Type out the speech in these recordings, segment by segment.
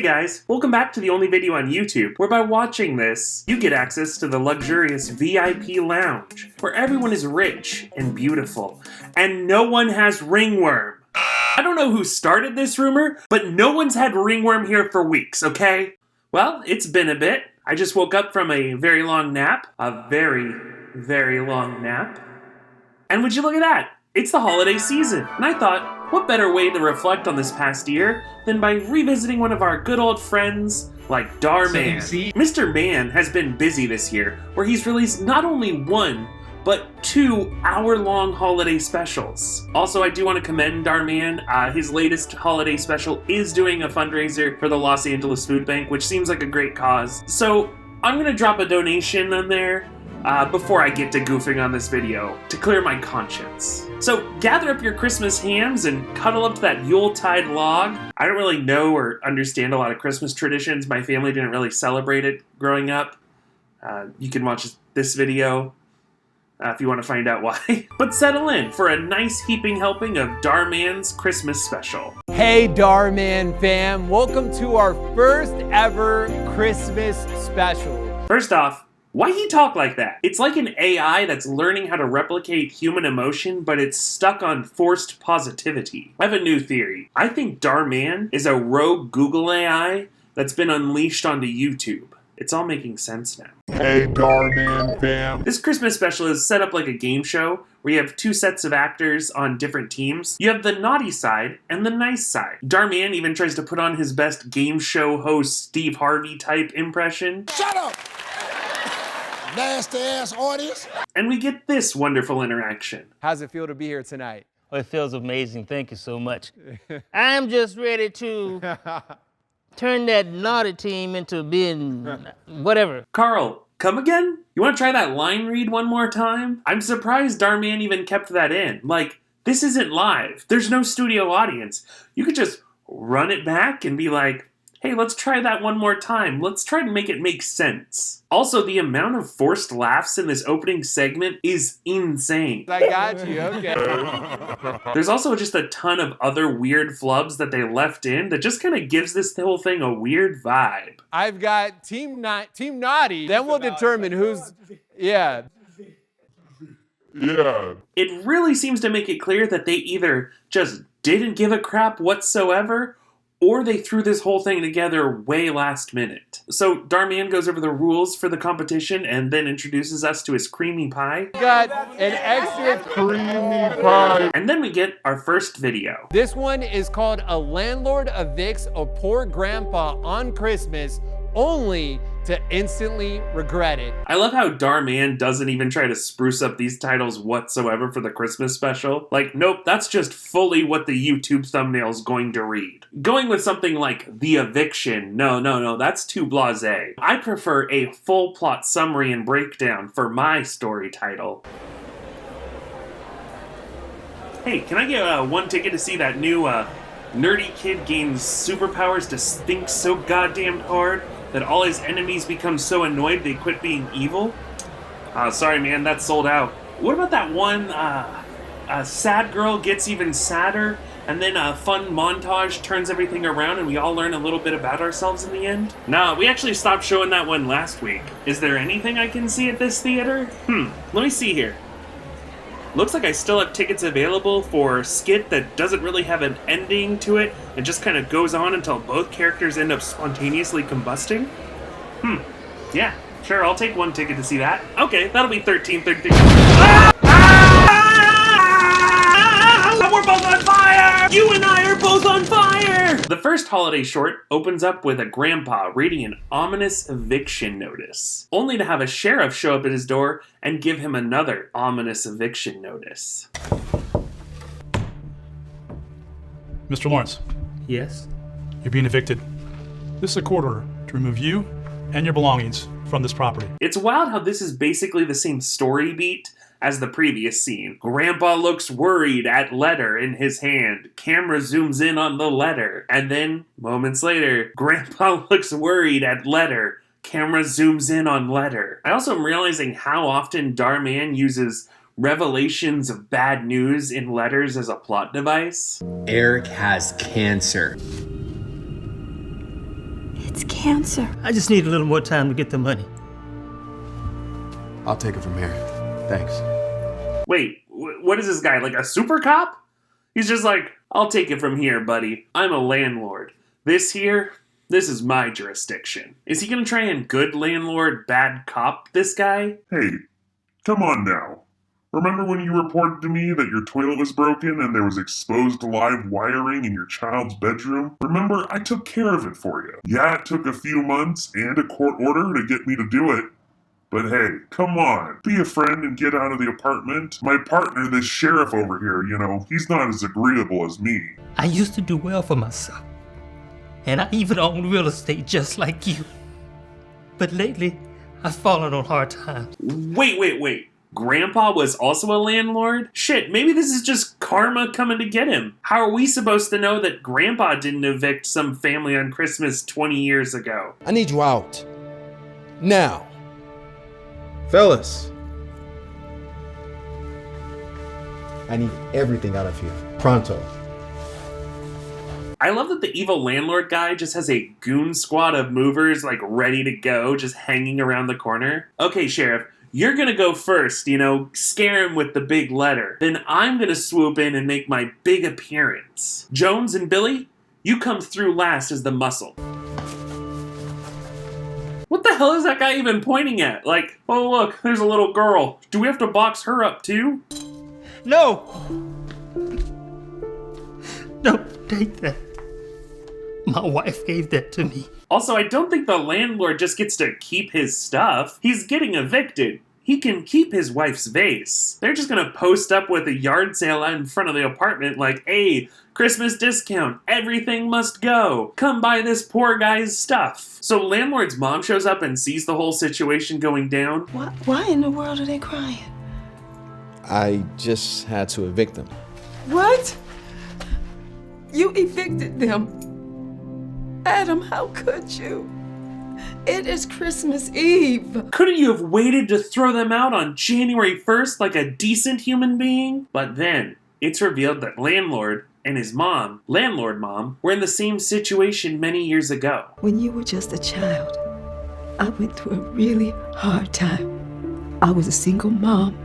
guys, welcome back to the only video on YouTube where by watching this, you get access to the luxurious VIP lounge where everyone is rich and beautiful and no one has ringworm. I don't know who started this rumor, but no one's had ringworm here for weeks, okay? Well, it's been a bit. I just woke up from a very long nap. A very, very long nap. And would you look at that? It's the holiday season, and I thought, what better way to reflect on this past year than by revisiting one of our good old friends like Dhar Mann. Mr. Mann has been busy this year, where he's released not only one, but 2 hour-long holiday specials. Also, I do want to commend Dhar Mann. His latest holiday special is doing a fundraiser for the Los Angeles Food Bank, which seems like a great cause. So I'm going to drop a donation on there before I get to goofing on this video to clear my conscience. So gather up your Christmas hams and cuddle up to that Yuletide log. I don't really know or understand a lot of Christmas traditions. My family didn't really celebrate it growing up. You can watch this video if you want to find out why. But settle in for a nice heaping helping of Dhar Mann's Christmas special. Hey Dhar Mann fam, welcome to our first ever Christmas special. First off, why he talk like that? It's like an AI that's learning how to replicate human emotion, but it's stuck on forced positivity. I have a new theory. I think Dhar Mann is a rogue Google AI that's been unleashed onto YouTube. It's all making sense now. Hey Dhar Mann fam. This Christmas special is set up like a game show where you have 2 sets of actors on different teams. You have the naughty side and the nice side. Dhar Mann even tries to put on his best game show host Steve Harvey type impression. Shut up! Nasty ass audience. And we get this wonderful interaction. How's it feel to be here tonight? Well, it feels amazing. Thank you so much. I'm just ready to turn that naughty team into being whatever. Carl, come again? You want to try that line read one more time? I'm surprised Dhar Mann even kept that in. Like, this isn't live. There's no studio audience. You could just run it back and be like, hey, let's try that one more time. Let's try to make it make sense. Also, the amount of forced laughs in this opening segment is insane. I got you, okay. There's also just a ton of other weird flubs that they left in that just kind of gives this whole thing a weird vibe. I've got Team Naughty. Then we'll determine who's, yeah. Yeah. It really seems to make it clear that they either just didn't give a crap whatsoever, or they threw this whole thing together way last minute. So Dhar Mann goes over the rules for the competition and then introduces us to his creamy pie. Got an extra Creamy pie. And then we get our first video. This one is called A Landlord Evicts a Poor Grandpa on Christmas, only to instantly regret it. I love how Dhar Mann doesn't even try to spruce up these titles whatsoever for the Christmas special. Like, nope, that's just fully what the YouTube thumbnail's going to read. Going with something like The Eviction, no, that's too blasé. I prefer a full plot summary and breakdown for my story title. Hey, can I get 1 ticket to see that new nerdy kid gains superpowers to think so goddamn hard that all his enemies become so annoyed they quit being evil? Sorry man, that's sold out. What about that one, sad girl gets even sadder, and then a fun montage turns everything around and we all learn a little bit about ourselves in the end? Nah, we actually stopped showing that one last week. Is there anything I can see at this theater? Let me see here. Looks like I still have tickets available for a skit that doesn't really have an ending to it and just kind of goes on until both characters end up spontaneously combusting. Yeah, sure, I'll take 1 ticket to see that. Okay, that'll be 1333. We're both on fire! You and I are both on fire! The first holiday short opens up with a grandpa reading an ominous eviction notice, only to have a sheriff show up at his door and give him another ominous eviction notice. Mr. Lawrence, Yes? you're being evicted. This is a court order to remove you and your belongings from this property. It's wild how this is basically the same story beat as the previous scene. Grandpa looks worried at letter in his hand. Camera zooms in on the letter. And then, moments later, Grandpa looks worried at letter. Camera zooms in on letter. I also am realizing how often Dhar Mann uses revelations of bad news in letters as a plot device. Eric has cancer. It's cancer. I just need a little more time to get the money. I'll take it from here. Thanks. Wait, what is this guy, like a super cop? He's just like, I'll take it from here, buddy. I'm a landlord. This is my jurisdiction. Is he gonna try and good landlord, bad cop this guy? Hey, come on now. Remember when you reported to me that your toilet was broken and there was exposed live wiring in your child's bedroom? Remember, I took care of it for you. Yeah, it took a few months and a court order to get me to do it. But hey, come on, be a friend and get out of the apartment. My partner, this sheriff over here, he's not as agreeable as me. I used to do well for myself. And I even own real estate just like you. But lately, I've fallen on hard times. Wait. Grandpa was also a landlord? Shit, maybe this is just karma coming to get him. How are we supposed to know that Grandpa didn't evict some family on Christmas 20 years ago? I need you out. Now. Fellas. I need everything out of here. Pronto. I love that the evil landlord guy just has a goon squad of movers, like, ready to go, just hanging around the corner. Okay, Sheriff, you're gonna go first, scare him with the big letter. Then I'm gonna swoop in and make my big appearance. Jones and Billy, you come through last as the muscle. What the hell is that guy even pointing at? Like, oh look, there's a little girl. Do we have to box her up too? No! Don't take that. My wife gave that to me. Also, I don't think the landlord just gets to keep his stuff. He's getting evicted. He can keep his wife's vase. They're just gonna post up with a yard sale out in front of the apartment like, hey, Christmas discount, everything must go. Come buy this poor guy's stuff. So landlord's mom shows up and sees the whole situation going down. Why in the world are they crying? I just had to evict them. What? You evicted them? Adam, how could you? It is Christmas Eve. Couldn't you have waited to throw them out on January 1st like a decent human being? But then, it's revealed that Landlord and his mom, Landlord Mom, were in the same situation many years ago. When you were just a child, I went through a really hard time. I was a single mom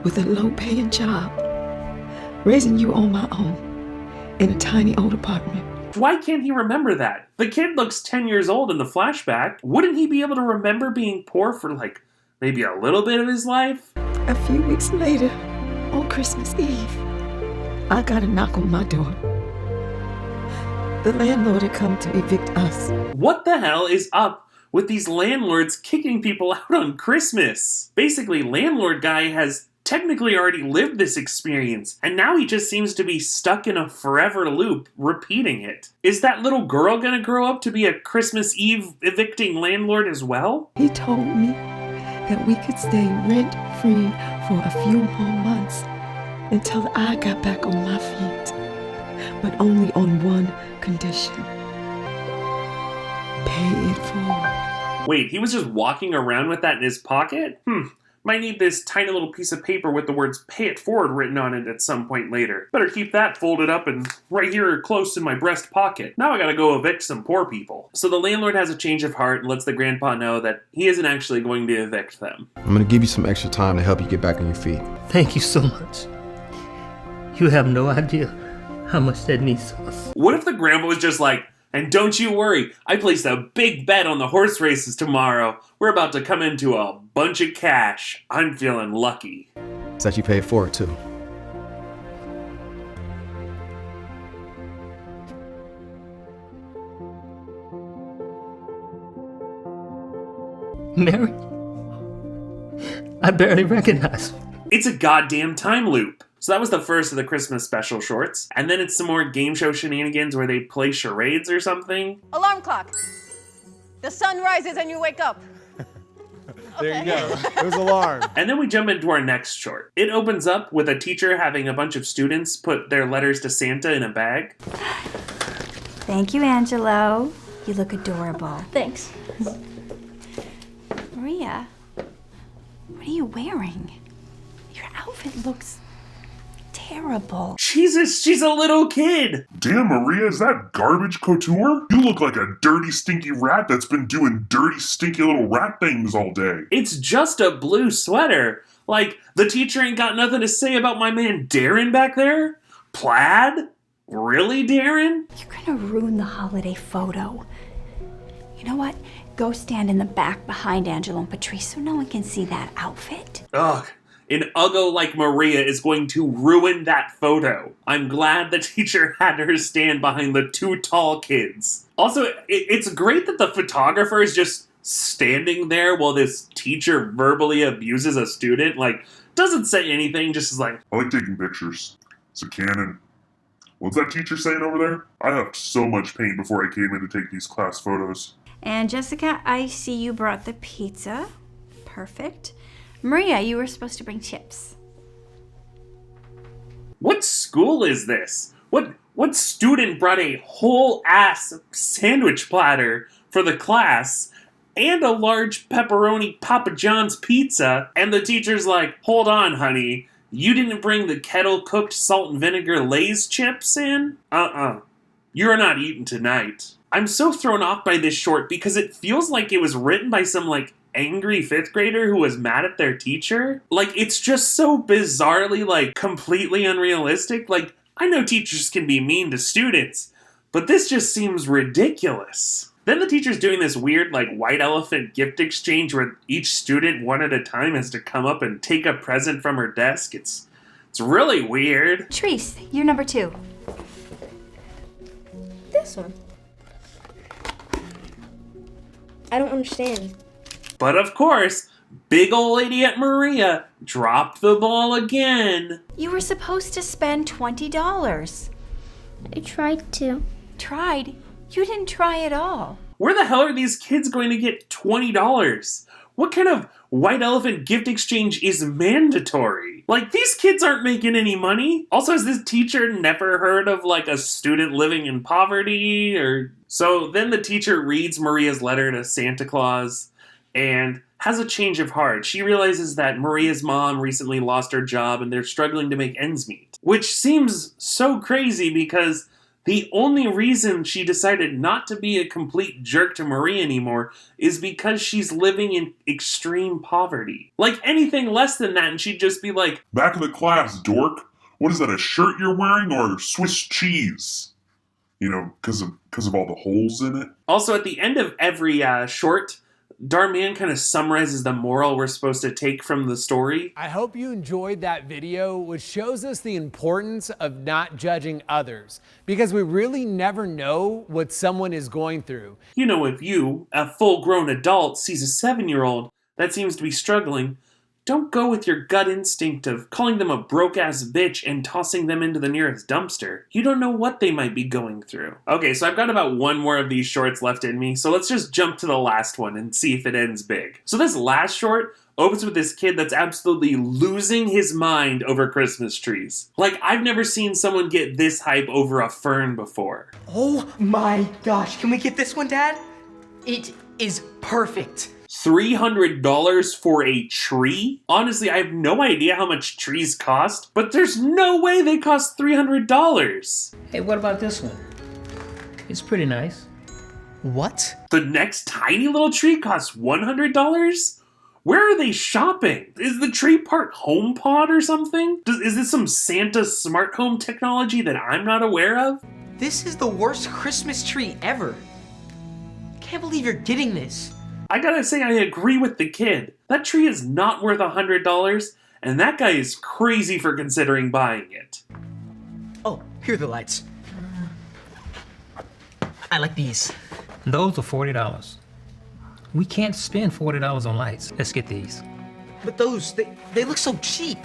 with a low-paying job, raising you on my own in a tiny old apartment. Why can't he remember that? The kid looks 10 years old in the flashback. Wouldn't he be able to remember being poor for, like, maybe a little bit of his life? A few weeks later, on Christmas Eve, I got a knock on my door. The landlord had come to evict us. What the hell is up with these landlords kicking people out on Christmas? Basically, landlord guy has technically already lived this experience, and now he just seems to be stuck in a forever loop, repeating it. Is that little girl gonna grow up to be a Christmas Eve evicting landlord as well? He told me that we could stay rent-free for a few more months until I got back on my feet, but only on one condition. Pay it forward. Wait, he was just walking around with that in his pocket? Might need this tiny little piece of paper with the words "pay it forward" written on it at some point later. Better keep that folded up and right here close in my breast pocket. Now I gotta go evict some poor people. So the landlord has a change of heart and lets the grandpa know that he isn't actually going to evict them. I'm gonna give you some extra time to help you get back on your feet. Thank you so much. You have no idea how much that means to us. What if the grandpa was just like, and don't you worry, I placed a big bet on the horse races tomorrow. We're about to come into a bunch of cash. I'm feeling lucky. It's that you paid for it too. Mary? I barely recognize her. It's a goddamn time loop. So that was the first of the Christmas special shorts. And then it's some more game show shenanigans where they play charades or something. Alarm clock. The sun rises and you wake up. There you go. It was alarm. And then we jump into our next short. It opens up with a teacher having a bunch of students put their letters to Santa in a bag. Thank you, Angelo. You look adorable. Thanks. Maria, what are you wearing? Your outfit looks terrible. Jesus, she's a little kid. Damn, Maria, is that garbage couture? You look like a dirty, stinky rat that's been doing dirty, stinky little rat things all day. It's just a blue sweater. Like, the teacher ain't got nothing to say about my man Darren back there? Plaid? Really, Darren? You're gonna ruin the holiday photo. You know what? Go stand in the back behind Angelo and Patrice so no one can see that outfit. Ugh. An uggo like Maria is going to ruin that photo. I'm glad the teacher had her stand behind the two tall kids. Also, it's great that the photographer is just standing there while this teacher verbally abuses a student. Like, doesn't say anything, just is like... I like taking pictures. It's a canon. What's that teacher saying over there? I have so much paint before I came in to take these class photos. And Jessica, I see you brought the pizza. Perfect. Maria, you were supposed to bring chips. What school is this? What student brought a whole ass sandwich platter for the class and a large pepperoni Papa John's pizza? And the teacher's like, hold on, honey. You didn't bring the kettle-cooked salt and vinegar Lay's chips in? You're not eating tonight. I'm so thrown off by this short because it feels like it was written by some, like, angry 5th grader who was mad at their teacher. Like, it's just so bizarrely, like, completely unrealistic. Like, I know teachers can be mean to students, but this just seems ridiculous. Then the teacher's doing this weird, like, white elephant gift exchange where each student, one at a time, has to come up and take a present from her desk. It's really weird. Treese, you're number 2. This one. I don't understand. But of course, big ol' idiot Maria dropped the ball again. You were supposed to spend $20. I tried to. Tried? You didn't try at all. Where the hell are these kids going to get $20? What kind of white elephant gift exchange is mandatory? Like, these kids aren't making any money. Also, has this teacher never heard of, like, a student living in poverty? So then the teacher reads Maria's letter to Santa Claus and has a change of heart. She realizes that Maria's mom recently lost her job and they're struggling to make ends meet. Which seems so crazy because the only reason she decided not to be a complete jerk to Maria anymore is because she's living in extreme poverty. Like, anything less than that and she'd just be like, back of the class, dork. What is that, a shirt you're wearing or Swiss cheese? You know, because of all the holes in it. Also, at the end of every short, Dhar Mann kind of summarizes the moral we're supposed to take from the story. I hope you enjoyed that video, which shows us the importance of not judging others, because we really never know what someone is going through. You know, if you, a full-grown adult, sees a 7-year-old that seems to be struggling, don't go with your gut instinct of calling them a broke-ass bitch and tossing them into the nearest dumpster. You don't know what they might be going through. Okay, so I've got about one more of these shorts left in me, so let's just jump to the last one and see if it ends big. So this last short opens with this kid that's absolutely losing his mind over Christmas trees. Like, I've never seen someone get this hype over a fern before. Oh my gosh, can we get this one, Dad? It is perfect. $300 for a tree? Honestly, I have no idea how much trees cost, but there's no way they cost $300. Hey, what about this one? It's pretty nice. What? The next tiny little tree costs $100? Where are they shopping? Is the tree part HomePod or something? Is this some Santa smart home technology that I'm not aware of? This is the worst Christmas tree ever. Can't believe you're getting this. I gotta say, I agree with the kid. That tree is not worth $100, and that guy is crazy for considering buying it. Oh, here are the lights. I like these. Those are $40. We can't spend $40 on lights. Let's get these. But those, they look so cheap.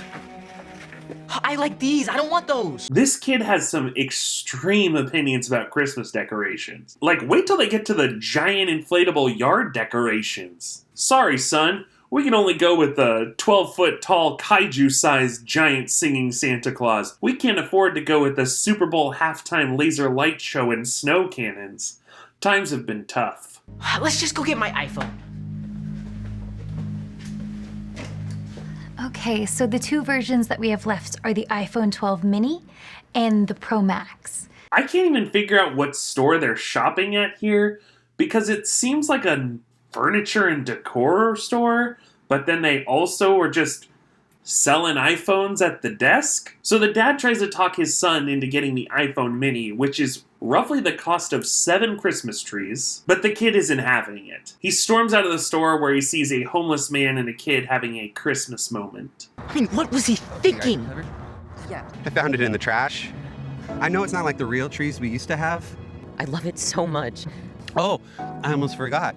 I like these. I don't want those. This kid has some extreme opinions about Christmas decorations. Like, wait till they get to the giant inflatable yard decorations. Sorry, son. We can only go with the 12-foot tall kaiju-sized giant singing Santa Claus. We can't afford to go with the Super Bowl halftime laser light show and snow cannons. Times have been tough. Let's just go get my iPhone. Okay, so the two versions that we have left are the iPhone 12 mini and the Pro Max. I can't even figure out what store they're shopping at here because it seems like a furniture and decor store, but then they also are just selling iPhones at the desk. So the dad tries to talk his son into getting the iPhone mini, which is roughly the cost of 7 Christmas trees, but the kid isn't having it. He storms out of the store where he sees a homeless man and a kid having a Christmas moment. I mean, what was he thinking? Yeah. I found it in the trash. I know it's not like the real trees we used to have. I love it so much. Oh, I almost forgot.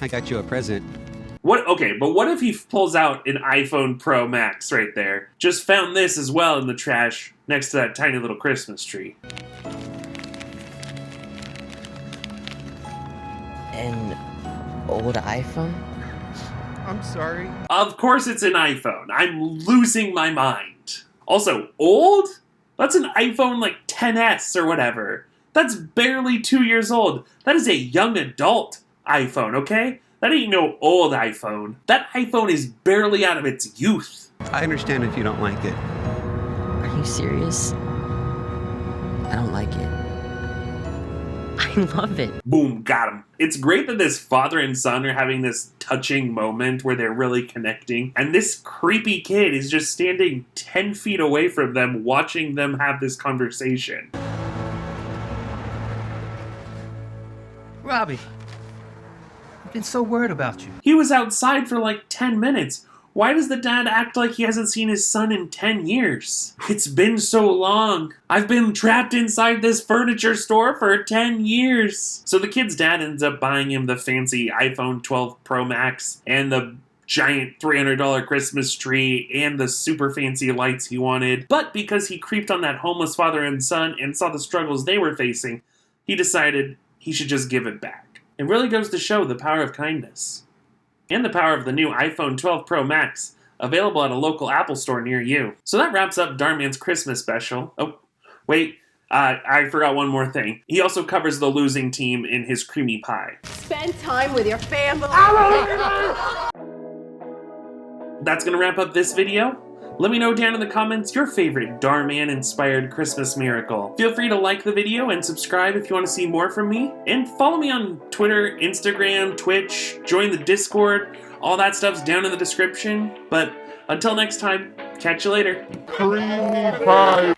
I got you a present. Okay, but what if he pulls out an iPhone Pro Max right there? Just found this as well in the trash next to that tiny little Christmas tree. An old iPhone? I'm sorry. Of course it's an iPhone. I'm losing my mind. Also, old? That's an iPhone like 10s or whatever. That's barely 2 years old. That is a young adult iPhone, okay? That ain't no old iPhone. That iPhone is barely out of its youth. I understand if you don't like it. Are you serious? I don't like it. I love it. Boom, got him. It's great that this father and son are having this touching moment where they're really connecting, and this creepy kid is just standing 10 feet away from them watching them have this conversation. Robbie, I've been so worried about you. He was outside for like 10 minutes. Why does the dad act like he hasn't seen his son in 10 years? It's been so long. I've been trapped inside this furniture store for 10 years. So the kid's dad ends up buying him the fancy iPhone 12 Pro Max and the giant $300 Christmas tree and the super fancy lights he wanted. But because he creeped on that homeless father and son and saw the struggles they were facing, he decided he should just give it back. It really goes to show the power of kindness. And the power of the new iPhone 12 Pro Max, available at a local Apple store near you. So that wraps up Dhar Mann's Christmas special. Oh, wait, I forgot one more thing. He also covers the losing team in his creamy pie. Spend time with your family. That's gonna wrap up this video. Let me know down in the comments your favorite Dhar Mann inspired Christmas miracle. Feel free to like the video and subscribe if you want to see more from me. And follow me on Twitter, Instagram, Twitch, join the Discord. All that stuff's down in the description. But until next time, catch you later. Creamy pie.